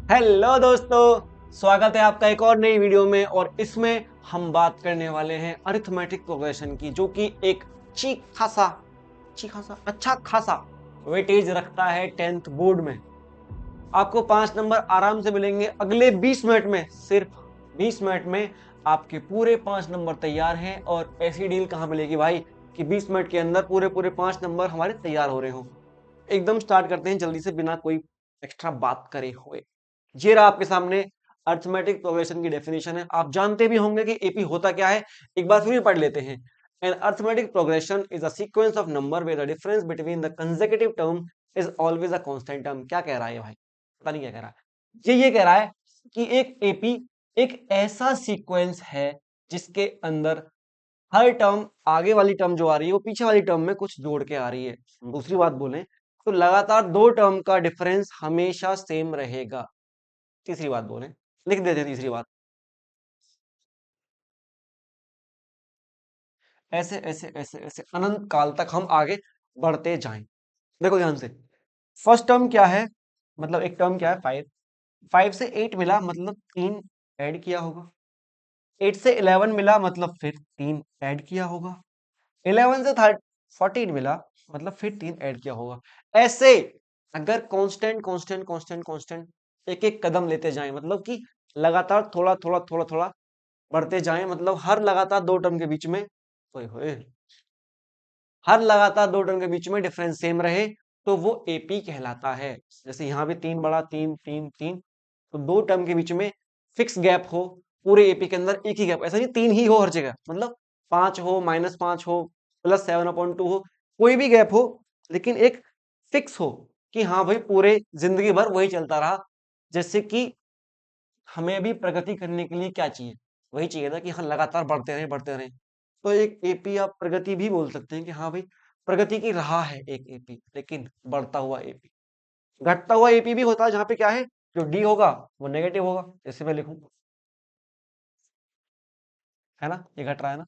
Hello दोस्तों, स्वागत है आपका एक और नई वीडियो में। और इसमें हम बात करने वाले हैं अरिथमेटिक प्रोग्रेशन की, जो कि एक अच्छा खासा वेटेज रखता है 10th बोर्ड में। आपको 5 नंबर आराम से मिलेंगे अगले 20 मिनट में। सिर्फ 20 मिनट में आपके पूरे 5 नंबर तैयार हैं। और ऐसी डील कहाँ मिलेगी भाई कि 20 मिनट के अंदर पूरे पूरे 5 नंबर हमारे तैयार हो रहे हो। एकदम स्टार्ट करते हैं जल्दी से, बिना कोई एक्स्ट्रा बात करे हुए। ये रहा आपके सामने अरिथमेटिक प्रोग्रेशन की डेफिनेशन है। आप जानते भी होंगे कि एपी होता क्या है, एक बार फिर भी पढ़ लेते हैं। An arithmetic progression is a sequence of number where the difference between the consecutive term is always a constant term. क्या कह रहा है ये भाई, पता नहीं क्या कह रहा है। ये कह रहा है कि एक एपी एक ऐसा सीक्वेंस है जिसके अंदर हर टर्म, आगे वाली टर्म जो आ रही है वो पीछे वाली टर्म में कुछ जोड़ के आ रही है। दूसरी बात बोलें तो लगातार दो टर्म का डिफरेंस हमेशा सेम रहेगा। तीसरी बात बोलें, लिख देते हैं तीसरी बात। ऐसे ऐसे ऐसे ऐसे अनंत काल तक हम आगे बढ़ते जाएं। देखो ध्यान से, फर्स्ट टर्म क्या है, मतलब एक टर्म क्या है 5। 5 से 8 मिला मतलब 3 ऐड किया होगा। 8 से 11 मिला मतलब फिर 3 ऐड किया होगा। 11 से 14 मिला मतलब फिर 3 ऐड किया होगा। ऐसे अगर कांस्टेंट कांस्टेंट कांस्टेंट कांस्टेंट एक एक कदम लेते जाएं, मतलब कि लगातार थोड़ा थोड़ा थोड़ा थोड़ा बढ़ते जाएं, मतलब हर लगातार दो टर्म के बीच में, ओए होए, हर लगातार दो टर्म के बीच में डिफरेंस सेम रहे तो वो एपी कहलाता है। जैसे यहाँ भी 3 बड़ा 3 3 3, तो दो टर्म के बीच में फिक्स गैप हो। पूरे एपी के अंदर एक ही गैप, ऐसा नहीं 3 ही हो हर जगह, मतलब 5 हो, -5 हो, +7/2 हो, कोई भी गैप हो, लेकिन एक फिक्स हो कि हाँ भाई पूरे जिंदगी भर वही चलता रहा। जैसे कि हमें भी प्रगति करने के लिए क्या चाहिए, वही चाहिए था कि हाँ लगातार बढ़ते रहें बढ़ते रहें। तो एक एपी आप प्रगति भी बोल सकते हैं कि हाँ भाई प्रगति की राह है एक एपी, लेकिन बढ़ता हुआ एपी। घटता हुआ एपी भी होता है जहां पे क्या है, जो डी होगा वो नेगेटिव होगा। जैसे मैं लिखूं, है ना, ये घट रहा है ना,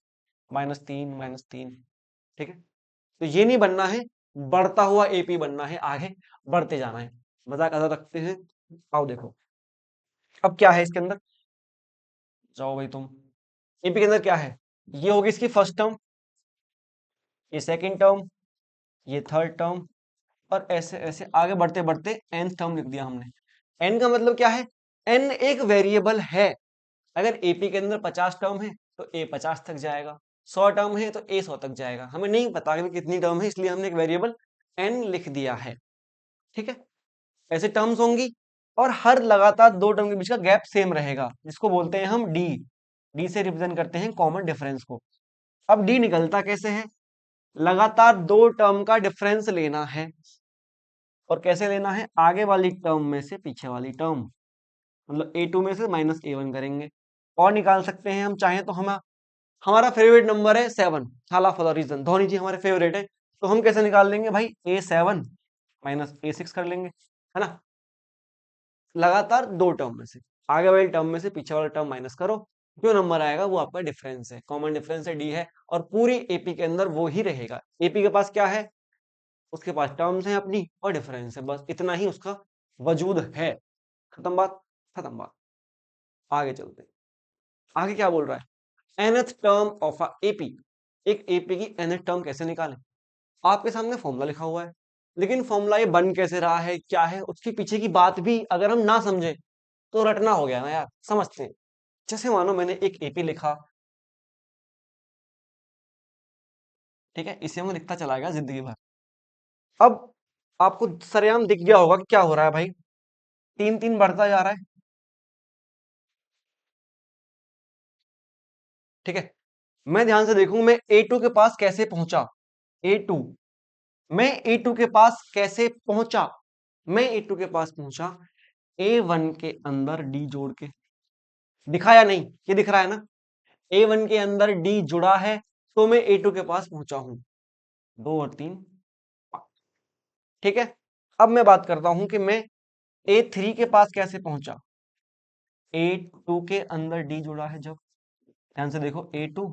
-3 -3। ठीक है, तो ये नहीं बनना है, बढ़ता हुआ एपी बनना है, आगे बढ़ते जाना है। मजाक आजा रखते हैं। आओ देखो, अब क्या है इसके अंदर, जाओ भाई तुम। एपी के अंदर क्या है, ये होगी इसकी फर्स्ट टर्म, ये सेकंड टर्म, ये थर्ड टर्म, और ऐसे ऐसे आगे बढ़ते बढ़ते nth टर्म लिख दिया हमने। n का मतलब क्या है, n एक वेरिएबल है। अगर एपी के अंदर 50 टर्म है तो ए 50 तक जाएगा, 100 टर्म है तो ए 100 तक जाएगा। हमें नहीं पता कि कितनी टर्म है, इसलिए हमने एक वेरिएबल n लिख दिया है। ठीक है, ऐसे टर्म्स होंगी, और हर लगातार दो टर्म के बीच का गैप सेम रहेगा, जिसको बोलते हैं हम डी। डी से रिप्रेजेंट करते हैं कॉमन डिफरेंस को। अब डी निकलता कैसे है, लगातार दो टर्म का डिफरेंस लेना है। और कैसे लेना है, आगे वाली टर्म में से पीछे वाली टर्म, मतलब a2 में से -a1 करेंगे। और निकाल सकते हैं हम चाहें तो। हम, हमारा फेवरेट नंबर है 7, हाला फॉर रीजन, धोनी जी हमारे फेवरेट है। तो हम कैसे निकाल लेंगे भाई, a7 -a6 कर लेंगे, है ना। लगातार दो टर्म में से, आगे वाली टर्म में से पीछे वाला टर्म माइनस करो, जो नंबर आएगा वो आपका डिफरेंस है, कॉमन डिफरेंस है डी है। और पूरी एपी के अंदर वो ही रहेगा। एपी के पास क्या है, उसके पास टर्म्स हैं अपनी और डिफरेंस है, बस इतना ही उसका वजूद है। खत्म बात, खत्म बात। आगे चलते हैं, आगे क्या बोल रहा है, nth term of a AP. एक एपी की nth टर्म कैसे निकालें, आपके सामने फॉर्मूला लिखा हुआ है, लेकिन फॉर्मूला ये बन कैसे रहा है, क्या है उसके पीछे की बात भी अगर हम ना समझे तो रटना हो गया ना यार। समझते हैं, जैसे मानो मैंने एक एपी लिखा, ठीक है, इसे मैं लिखता चला गया जिंदगी भर। अब आपको सरेआम दिख गया होगा कि क्या हो रहा है भाई, 3 3 बढ़ता जा रहा है। ठीक है, मैं ध्यान से देखूं, मैं A2 के पास कैसे पहुंचा। A2, मैं A2 के पास कैसे पहुंचा, मैं A2 के पास पहुंचा A1 के अंदर D जोड़ के। दिखा या नहीं, ये दिख रहा है ना, A1 के अंदर D जुड़ा है, तो मैं A2 के पास पहुंचा हूं। 2 और 3, ठीक है। अब मैं बात करता हूं कि मैं A3 के पास कैसे पहुंचा। A2 के अंदर D जुड़ा है जब, ध्यान से देखो, A2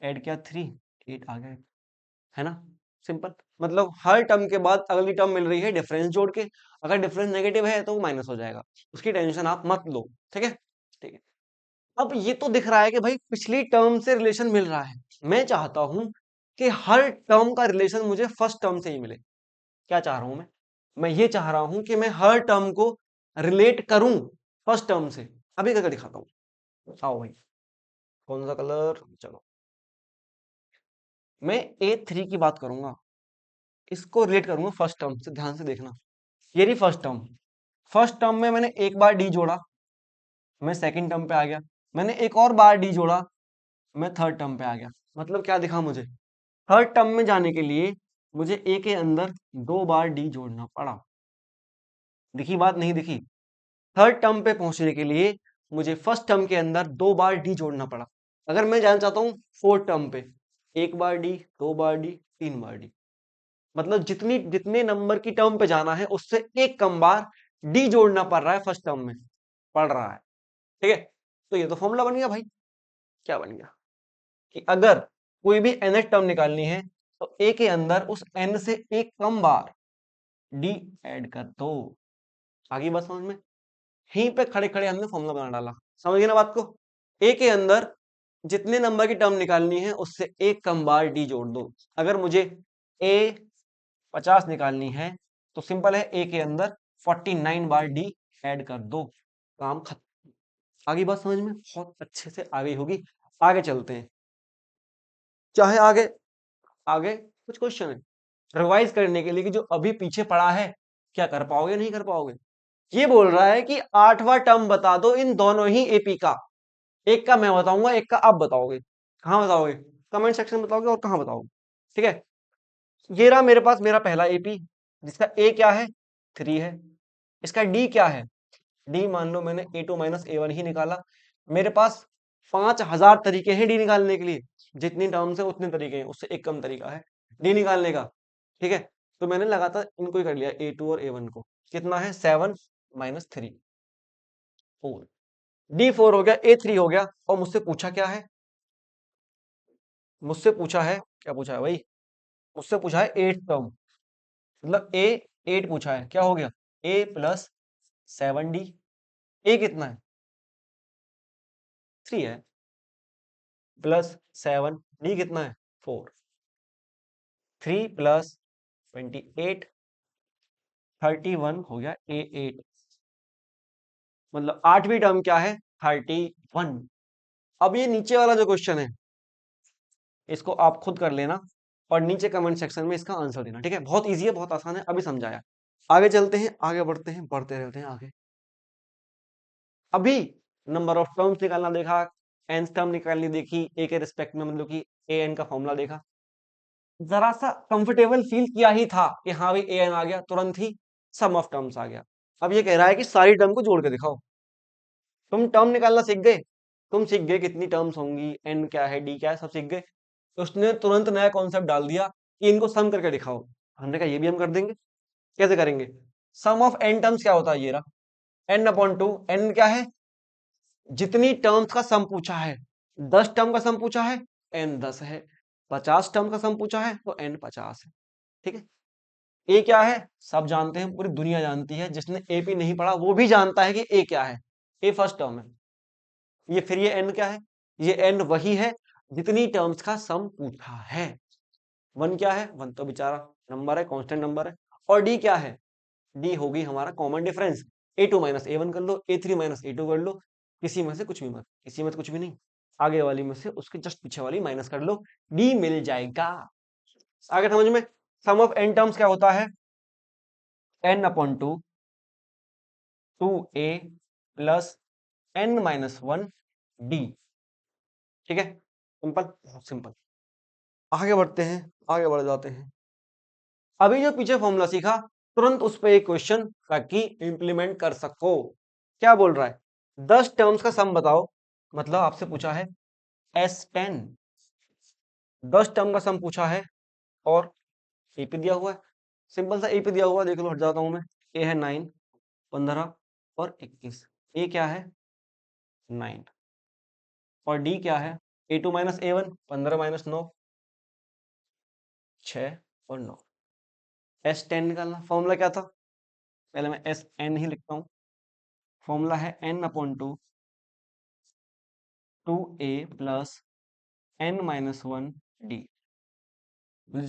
ऐड किया 3, 8 आ गया, है ना। सिंपल। मतलब हर टर्म के बाद अगली टर्म मिल रही है डिफरेंस जोड़ के, अगर डिफरेंस नेगेटिव है तो वो माइनस हो जाएगा, उसकी टेंशन आप मत लो। ठीक है, ठीक है। अब ये तो दिख रहा है कि भाई पिछली टर्म से रिलेशन मिल रहा है, मैं चाहता हूं कि हर टर्म का रिलेशन मुझे फर्स्ट टर्म से ही मिले। क्या चाह रहा हूं मैं ये चाह रहा हूं कि मैं हर टर्म को रिलेट करूं फर्स्ट टर्म से। अभी करके दिखाता हूं, आओ भाई। कौन सा कलर, चलो मैं A3 की बात करूंगा, इसको रिलेट करूंगा फर्स्ट टर्म से, ध्यान से देखना। ये रही फर्स्ट टर्म, फर्स्ट टर्म में मैंने एक बार डी जोड़ा, मैं सेकंड टर्म पे आ गया, मैंने एक और बार डी जोड़ा, मैं थर्ड टर्म पे आ गया। मतलब क्या दिखा मुझे, थर्ड टर्म में जाने के लिए मुझे ए के अंदर दो बार डी जोड़ना पड़ा। दिखी बात, नहीं दिखी? थर्ड टर्म पे पहुंचने के लिए मुझे फर्स्ट टर्म के अंदर दो बार डी जोड़ना पड़ा। अगर मैं जाना चाहता हूँ फोर्थ टर्म पे, एक बार डी, दो बार डी, तीन बार डी, मतलब जितनी जितने नंबर की टर्म पे जाना है उससे एक कम बार डी जोड़ना पड़ रहा है फर्स्ट टर्म में, पड़ रहा है। ठीक है, तो ये तो फॉर्मूला बन गया भाई। क्या बन गया कि अगर कोई भी nth टर्म निकालनी है तो ए के अंदर उस n से एक कम बार डी ऐड कर दो। आगे बात समझ में? यहीं पे खड़े खड़े हमने फॉर्मूला बना डाला। समझ गए ना बात को? ए के अंदर जितने नंबर की टर्म निकालनी है उससे एक कम बार डी जोड़ दो। अगर मुझे ए 50 निकालनी है तो सिंपल है, ए के अंदर 49 बार डी ऐड कर दो, काम खत्म। आगे बात समझ में बहुत अच्छे से आ गई होगी। आगे चलते हैं, चाहे आगे आगे कुछ क्वेश्चन है रिवाइज करने के लिए कि जो अभी पीछे पड़ा है, क्या कर पाओगे नहीं कर पाओगे। ये बोल रहा है कि आठवां टर्म बता दो इन दोनों ही एपी का, एक का मैं बताऊंगा, एक का आप बताओगे। कहां बताओगे? कमेंट सेक्शन में बताओगे, और कहां बताओगे? ठीक है, ये रहा मेरे पास मेरा पहला एपी, जिसका ए क्या है, 3 है। इसका डी क्या है, डी मान लो मैंने A2 माइनस A1 ही निकाला। मेरे पास 5000 तरीके हैं डी निकालने के लिए, जितनी टर्म्स है उतने तरीके हैं, उससे एक कम तरीका है डी निकालने का। ठीक है, तो मैंने लगातार इनको ही कर लिया, A2 और A1 को। कितना है, 7 माइनस 3, 4। D4 हो गया, A3 हो गया, और मुझसे पूछा क्या है, मुझसे पूछा है, क्या पूछा है भाई, मुझसे पूछा है 8 टर्म, मतलब ए 8 पूछा है, क्या हो गया, A प्लस 7D। ए कितना है, 3 है, प्लस 7, डी कितना है, 4। 3 प्लस 28, 31 हो गया A8, मतलब आठवीं टर्म क्या है, 31। अब ये नीचे वाला जो क्वेश्चन है इसको आप खुद कर लेना और नीचे कमेंट सेक्शन में इसका आंसर देना। ठीक है, बहुत इजी है, बहुत आसान है, अभी समझाया। आगे चलते हैं, आगे बढ़ते हैं, बढ़ते रहते हैं आगे। अभी नंबर ऑफ टर्म्स निकालना देखा, एन टर्म निकालनी देखी ए के रिस्पेक्ट में, मतलब कि ए एन का फॉर्मूला देखा, जरा सा कंफर्टेबल फील किया ही था कि हाँ भाई ए एन आ गया, तुरंत ही सम ऑफ टर्म्स आ गया। अब ये कह रहा है कि सारी टर्म को जोड़ के दिखाओ। तुम टर्म निकालना सीख गए, तुम सीख गए कितनी टर्म्स होंगी, एन क्या है, डी क्या है, सब सीख गए। तो उसने तुरंत नया कॉन्सेप्ट डाल दिया कि इनको सम करके दिखाओ। हमने कहा ये भी हम कर देंगे। कैसे करेंगे, सम ऑफ एन टर्म्स क्या होता है, ये रहा एन अपॉन टू। एन क्या है, जितनी टर्म्स का सम पूछा है, 10 टर्म का सम पूछा है, एन 10 है। 50 टर्म का सम पूछा है तो एन 50 है। ठीक है, ए क्या है, सब जानते हैं, पूरी दुनिया जानती है, जिसने एपी नहीं पढ़ा वो भी जानता है कि ए क्या है। ए फर्स्ट टर्म है, ये फिर ये एन क्या है, ये एन वही है जितनी टर्म्स का सम पूछा है। वन क्या है, वन तो बेचारा नंबर है, कांस्टेंट नंबर है। और डी क्या है, डी होगी हमारा common difference. A2 minus A1 कर लो, A3 माइनस A2 कर लो, किसी में से कुछ भी मत, किसी में से कुछ भी नहीं, आगे वाली में से उसके जस्ट पीछे वाली माइनस कर लो, डी मिल जाएगा। आगे समझ में? सम ऑफ एन टर्म्स क्या होता है, n upon two, 2a plus n minus 1 D. ठीक है, सिंपल, बहुत सिंपल। आगे बढ़ते हैं, आगे बढ़ जाते हैं। अभी जो पीछे फॉर्मूला सीखा, तुरंत उस पर एक क्वेश्चन ताकि इंप्लीमेंट कर सको। क्या बोल रहा है, 10 टर्म्स का सम बताओ, मतलब आपसे पूछा है S10, 10 टर्म का सम पूछा है, और एपी दिया हुआ है, सिंपल सा एपी दिया हुआ है, देख लो, हट जाता हूं मैं। ए है 9, 15 और 21, ए क्या है 9, और डी क्या है, A2 माइनस A1, 15 माइनस 9, 6, और 9। S10 निकालना, फॉर्मूला क्या था? पहले मैं Sn ही लिखता हूँ। फॉर्मूला है n/2 2a plus n-1 d।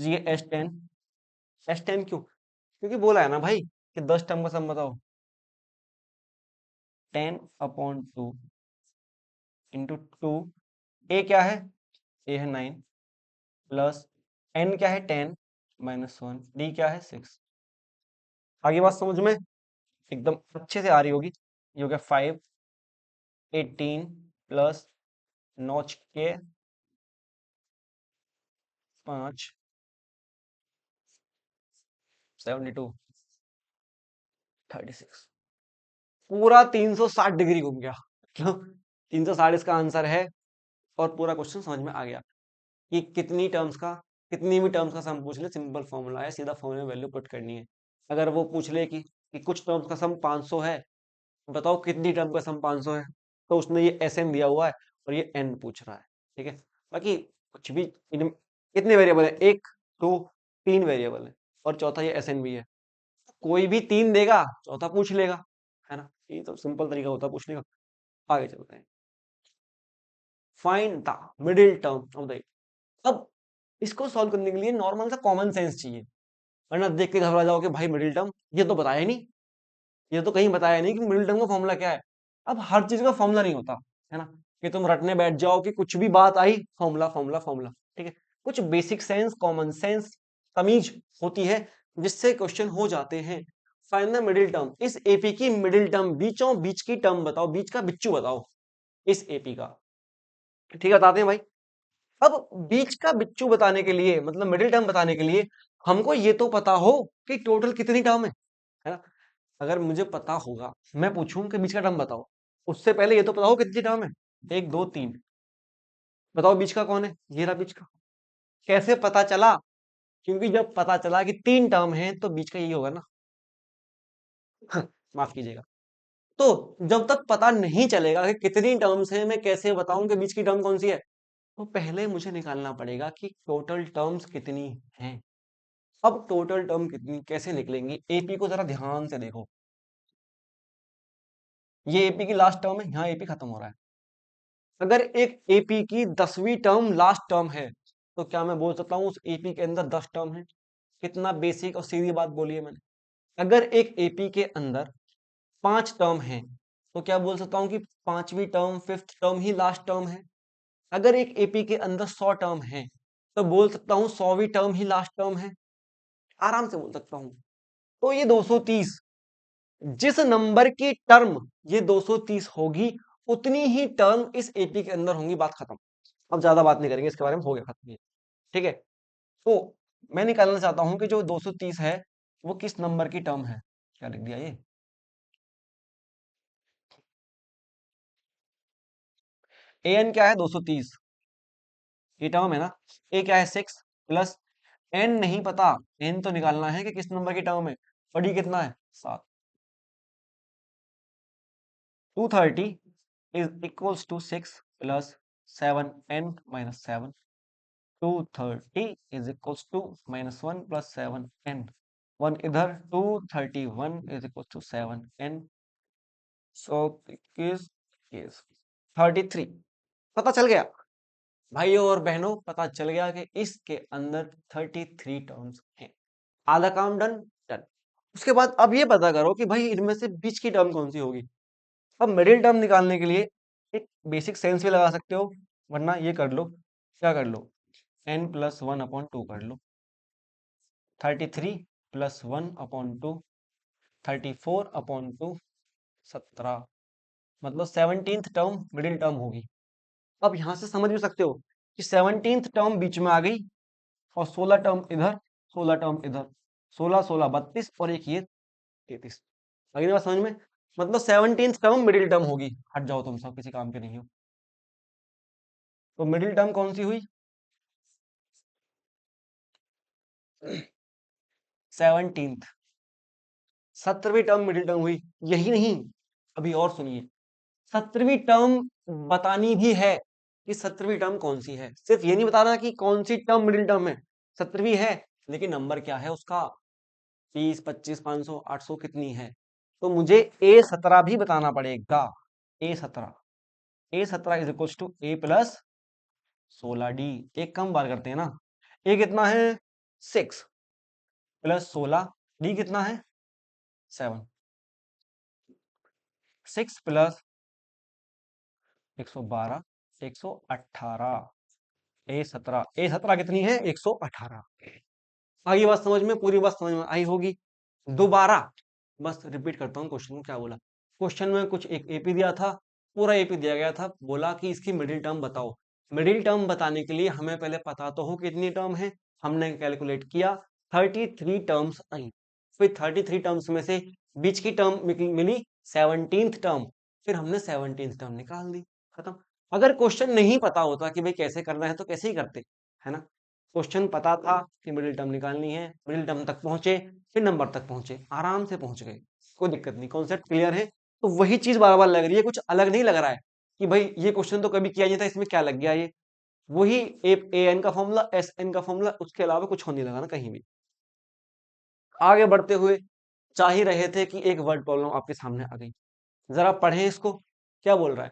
ये S10 क्यों? क्योंकि बोला है ना भाई कि 10 टर्म का सम बताओ। 10/2 इंटू 2, ए क्या है? ए है 9 प्लस n क्या है? 10-1, डी क्या है? 6। आगे बात समझ में एकदम अच्छे से आ रही होगी। ये हो गया 5 18 प्लस नॉच के 5 72 36, पूरा 360 डिग्री घूम गया। मतलब 360 इसका आंसर है। और पूरा क्वेश्चन समझ में आ गया कि कितनी टर्म्स का, कितनी भी टर्म्स का सम पूछ ले, सिंपल फॉर्मूला है, सीधा फॉर्मूले में वैल्यू पुट करनी है। अगर वो पूछ ले कि कुछ टर्म्स का सम 500 है, बताओ कितनी टर्म का सम 500 है, तो उसने ये Sn दिया हुआ है और ये n पूछ रहा है। ठीक है, बाकी कुछ भी कितने वेरिएबल है? 1 2 3 वेरिएबल है और चौथा ये Sn भी है। कोई भी 3 देगा, चौथा पूछ लेगा, है ना? ये तो सिंपल तरीका होता है पूछने का। आगे चलते हैं। Find the middle term of the. अब इसको सॉल्व करने के लिए नॉर्मल सा कॉमन सेंस चाहिए, वरना देख के घबरा जाओ कि भाई मिडिल टर्म ये तो बताया ही नहीं, ये तो कहीं बताया नहीं कि मिडिल टर्म का फॉर्मूला क्या है। अब हर चीज का फॉर्मूला नहीं होता, है ना, कि तुम रटने बैठ जाओ कि कुछ भी बात आई फॉर्मूला फॉर्मूला फॉर्मूला। ठीक है, कुछ बेसिक सेंस, कॉमन सेंस, तमीज होती है जिससे क्वेश्चन हो जाते हैं। फाइंड द मिडिल टर्म, इस एपी की मिडिल टर्म, बीचों बीच की टर्म बताओ, बीच का बिच्चू बताओ इस एपी का। ठीक है, बताते हैं भाई। अब बीच का बिच्चू बताने के लिए, मतलब मिडिल टर्म बताने के लिए, हमको ये तो पता हो कि टोटल कितनी टर्म है ना? अगर मुझे पता होगा, मैं पूछूं कि बीच का टर्म बताओ, उससे पहले ये तो पता हो कितनी टर्म है। 1 2 3, बताओ बीच का कौन है? ये रहा बीच का। कैसे पता चला? क्योंकि जब पता चला कि 3 टर्म है तो बीच का यही होगा ना। माफ कीजिएगा। तो जब तक पता नहीं चलेगा कि कितनी टर्म्स है, मैं कैसे बताऊं कि बीच की टर्म कौन सी है? तो पहले मुझे निकालना पड़ेगा कि टोटल टर्म्स कितनी हैं। अब टोटल टर्म कितनी कैसे निकलेंगी? एपी को जरा ध्यान से देखो। ये एपी की लास्ट टर्म है, यहाँ एपी खत्म हो रहा है। अगर एक एपी की 10वीं टर्म लास्ट टर्म है, तो क्या मैं बोल सकता हूँ उस एपी के अंदर 10 टर्म है? कितना बेसिक और सीधी बात बोली है मैंने। अगर एक एपी के अंदर 5 टर्म है, तो क्या बोल सकता हूँ कि 5वीं टर्म, 5th टर्म ही लास्ट टर्म है? अगर एक एपी के अंदर 100 टर्म है, तो बोल सकता हूँ 100वीं टर्म ही लास्ट टर्म है। आराम से बोल सकता हूँ। तो ये 230, जिस नंबर की टर्म ये 230 होगी, उतनी ही टर्म इस एपी के अंदर होंगी, बात खत्म। अब ज्यादा बात नहीं करेंगे इसके बारे में, हो गया खत्म ये। ठीक है, तो मैं निकालना चाहता हूं कि जो 230 है वो किस नंबर की टर्म है। क्या लिख दिया ये? एन क्या है? 230, ये टर्म है ना। ए क्या है? 6 प्लस एन नहीं पता, एन तो निकालना है कि किस नंबर की टर्म है। और डी कितना है? 7। 230 is equals to 6 plus 7n-7। 230 is equals to -1 plus 7n। 1 इधर, 231 इज इक्वल्स टू 7n। सो इक्कीस 33। पता चल गया भाइयों और बहनों, पता चल गया कि इसके अंदर 33 टर्म्स हैं। आधा काम डन। डन। उसके बाद अब ये पता करो कि भाई इनमें से बीच की टर्म कौन सी होगी। अब मिडिल टर्म निकालने के लिए एक बेसिक सेंस भी लगा सकते हो, वरना ये कर लो। क्या कर लो? n+1/2 कर लो। 33 प्लस 1/2, 34/2, 17। मतलब 17th टर्म मिडिल टर्म होगी। अब यहां से समझ भी सकते हो कि 17th टर्म बीच में आ गई और 16 टर्म इधर, 16 टर्म इधर, 16 16 32 और एक ये 33। अगली बात समझ में? मतलब 17th टर्म मिडिल टर्म होगी। हट जाओ, तुम सब किसी काम के नहीं हो। तो मिडिल टर्म कौन सी हुई? 17th, 17वीं टर्म मिडिल टर्म हुई। यही नहीं, अभी और सुनिए। 17वीं टर्म बतानी भी है कि 17वीं टर्म कौन सी है। सिर्फ ये नहीं बताना कि कौन सी टर्म मिडिल टर्म है। 17वीं है लेकिन नंबर क्या है उसका, 30, 25, 500, 800 कितनी है? तो मुझे A17 भी बताना पड़ेगा। A17, A17 is equal to A plus 16D। एक कम बार करते हैं ना, A कितना है 6 प्लस 16, D कितना है 7, 6 प्लस 112, 118, A17 कितनी है 118। आगे बात समझ में, पूरी बात समझ में आई होगी। दोबारा बस रिपीट करता हूँ क्वेश्चन को, क्या बोला क्वेश्चन में, कुछ एक एपी दिया था, पूरा एपी दिया गया था, बोला कि इसकी मिडिल टर्म बताओ। मिडिल टर्म बताने के लिए हमें पहले पता तो हो कितनी टर्म है, हमने कैलकुलेट किया, 33 टर्म्स आई। फिर 33 टर्म्स में से बीच की टर्म मिली 17th टर्म, फिर हमने 17th टर्म निकाल दी, खत्म। अगर क्वेश्चन नहीं पता होता कि भाई कैसे करना है तो कैसे ही करते, है ना। क्वेश्चन पता था कि मिडिल टर्म निकालनी है, मिडिल टर्म तक पहुंचे, फिर नंबर तक पहुंचे, आराम से पहुंच गए, कोई दिक्कत नहीं, कॉन्सेप्ट क्लियर है। तो वही चीज बार बार लग रही है, कुछ अलग नहीं लग रहा है कि भाई ये क्वेश्चन तो कभी किया नहीं था, इसमें क्या लग गया ये। वही ए एन का फॉर्मूला, एस एन का फॉर्मूला, उसके अलावा कुछ हो नहीं लगा ना कहीं भी। आगे बढ़ते हुए चाह ही रहे थे कि एक वर्ड प्रॉब्लम आपके सामने आ गई, जरा पढ़ें इसको, क्या बोल रहा है।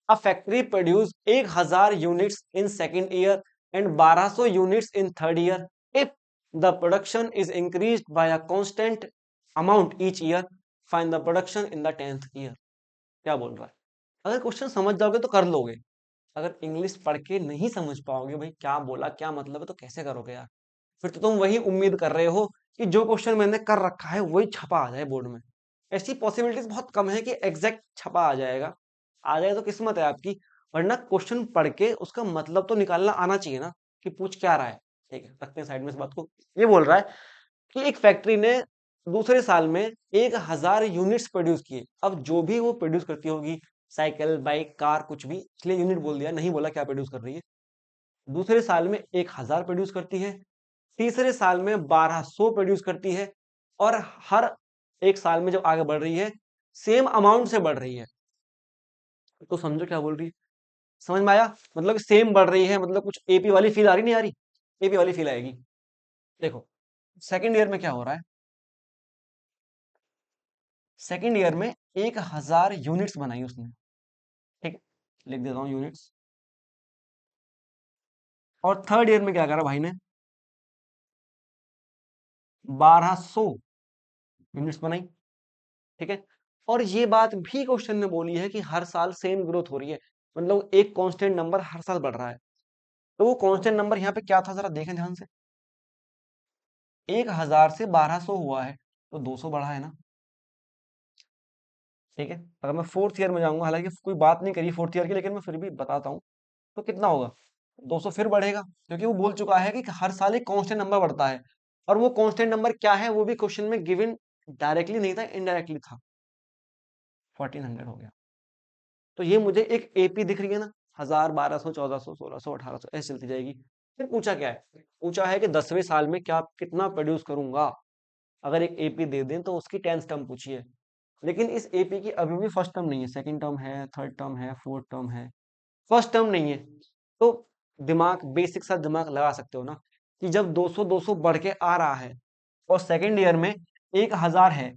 A factory produce 1000 units in second year and 1200 units in third year. If the production is increased by a constant amount each year, find the production in the 10th year. क्या बोल रहा है? अगर क्वेश्चन समझ जाओगे तो कर लोगे, अगर इंग्लिश पढ़ के नहीं समझ पाओगे भाई क्या बोला क्या मतलब है, तो कैसे करोगे यार। फिर तो तुम वही उम्मीद कर रहे हो कि जो क्वेश्चन मैंने कर रखा है वही छपा आ जाए बोर्ड में। ऐसी पॉसिबिलिटीज बहुत कम है कि एग्जैक्ट छपा आ जाएगा, आ जाए तो किस्मत है आपकी, वरना क्वेश्चन पढ़ के उसका मतलब तो निकालना आना चाहिए ना, कि पूछ क्या रहा है। ठीक है, रखते हैं साइड में इस बात को। ये बोल रहा है कि एक फैक्ट्री ने दूसरे साल में 1000 यूनिट्स प्रोड्यूस किए। अब जो भी वो प्रोड्यूस करती होगी, साइकिल, बाइक, कार, कुछ भी, इसलिए यूनिट बोल दिया, नहीं बोला क्या प्रोड्यूस कर रही है। दूसरे साल में 1000 प्रोड्यूस करती है, तीसरे साल में 1200 प्रोड्यूस करती है, और हर एक साल में जब आगे बढ़ रही है सेम अमाउंट से बढ़ रही है। तो समझो क्या बोल रही है, समझ में आया। मतलब सेम बढ़ रही है, मतलब कुछ एपी वाली फील आ रही, नहीं आ रही, एपी वाली फील आएगी। देखो सेकेंड ईयर में क्या हो रहा है, सेकेंड ईयर में 1000 यूनिट्स बनाई उसने, ठीक है, लिख देता हूँ यूनिट्स। और थर्ड ईयर में क्या करा भाई ने, 1200 यूनिट्स बनाई, ठीक है। और ये बात भी क्वेश्चन में बोली है कि हर साल सेम ग्रोथ हो रही है, मतलब एक कांस्टेंट नंबर हर साल बढ़ रहा है। तो वो कांस्टेंट नंबर यहाँ पे क्या था, जरा देखें ध्यान से। 1000 से 1200 हुआ है, तो 200 बढ़ा है ना, ठीक है। अगर मैं फोर्थ ईयर में जाऊंगा, हालांकि कोई बात नहीं करी फोर्थ ईयर की, लेकिन मैं फिर भी बताता हूँ, तो कितना होगा, 200 फिर बढ़ेगा, क्योंकि वो बोल चुका है कि हर साल एक कांस्टेंट नंबर बढ़ता है। और वो कांस्टेंट नंबर क्या है, वो भी क्वेश्चन में गिवन डायरेक्टली नहीं था, इनडायरेक्टली था। 1400 हो गया। तो ये मुझे एक एपी दिख रही है ना, 1000, 1200, 1400, 1600, 1800, ऐसे चलती जाएगी। फिर पूछा क्या है, पूछा है कि 10वें साल में क्या कितना प्रोड्यूस करूंगा। अगर एक एपी दे दें तो उसकी 10th टर्म पूछिए, लेकिन इस एपी की अभी भी फर्स्ट टर्म नहीं है, सेकंड टर्म है, थर्ड टर्म है, फोर्थ टर्म है, फर्स्ट टर्म नहीं है। तो दिमाग, बेसिक सा दिमाग लगा सकते हो ना, कि जब 200 200 बढ़ के आ रहा है और सेकंड ईयर में 1000 है,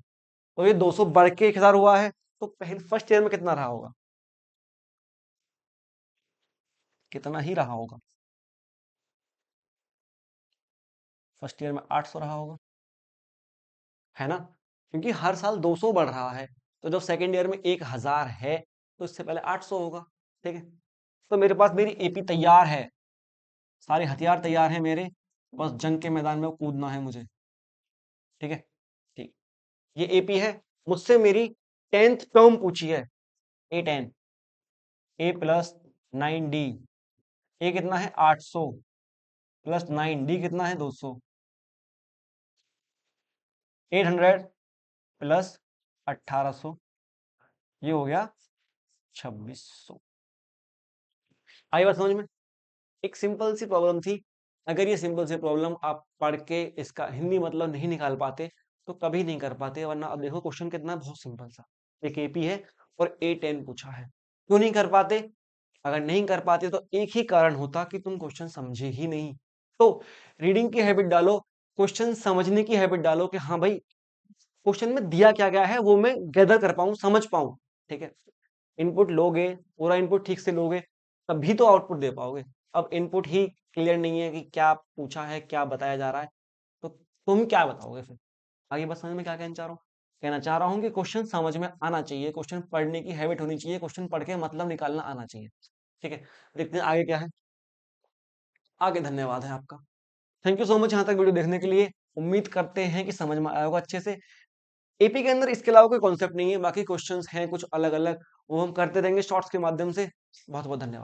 तो ये 200 बढ़ के 1000 हुआ है, तो पहले फर्स्ट ईयर में कितना रहा होगा, कितना ही रहा होगा, फर्स्ट ईयर में 800 रहा होगा, है ना। क्योंकि हर साल 200 बढ़ रहा है, तो जब सेकंड ईयर में 1000 है तो इससे पहले 800 होगा, ठीक है। तो मेरे पास मेरी एपी तैयार है, सारे हथियार तैयार हैं मेरे, बस जंग के मैदान में कूदना है मुझे, ठीक है। ठीक, ये एपी है, मुझसे मेरी 10th टर्म पूछी है, A10, ए प्लस 9D, ए कितना है 800 प्लस 9D कितना है 200, 800 प्लस 1800, ये हो गया 2600। आई बात समझ में। एक सिंपल सी प्रॉब्लम थी। अगर ये सिंपल सी प्रॉब्लम आप पढ़ के इसका हिंदी मतलब नहीं निकाल पाते तो कभी नहीं कर पाते, वरना अब देखो क्वेश्चन कितना बहुत सिंपल सा, एक एपी है और A10 पूछा है, क्यों नहीं कर पाते। अगर नहीं कर पाते तो एक ही कारण होता कि तुम क्वेश्चन समझे ही नहीं। तो रीडिंग की हैबिट डालो, क्वेश्चन समझने की हैबिट डालो कि हाँ भाई, क्वेश्चन में दिया क्या गया है वो मैं गैदर कर पाऊं, समझ पाऊं। ठीक है, इनपुट लोगे, पूरा इनपुट ठीक से लोगे, तभी तो आउटपुट दे पाओगे। अब इनपुट ही क्लियर नहीं है कि क्या पूछा है, क्या बताया जा रहा है, तो तुम क्या बताओगे फिर? आगे बस समझ में क्या कहना चाह रहा हूँ? कहना चाह रहा हूँ कि क्वेश्चन समझ में आना चाहिए, क्वेश्चन पढ़ने की हैबिट होनी चाहिए, क्वेश्चन पढ़ के मतलब निकालना आना चाहिए। ठीक है, देखते हैं आगे क्या है। आगे धन्यवाद है आपका। थैंक यू सो मच यहाँ तक वीडियो देखने के लिए। उम्मीद करते हैं कि समझ में आया होगा अच्छे से। एपी के अंदर इसके अलावा कोई कॉन्सेप्ट नहीं है, बाकी क्वेश्चंस हैं कुछ अलग अलग, वो हम करते रहेंगे शॉर्ट्स के माध्यम से। बहुत बहुत धन्यवाद।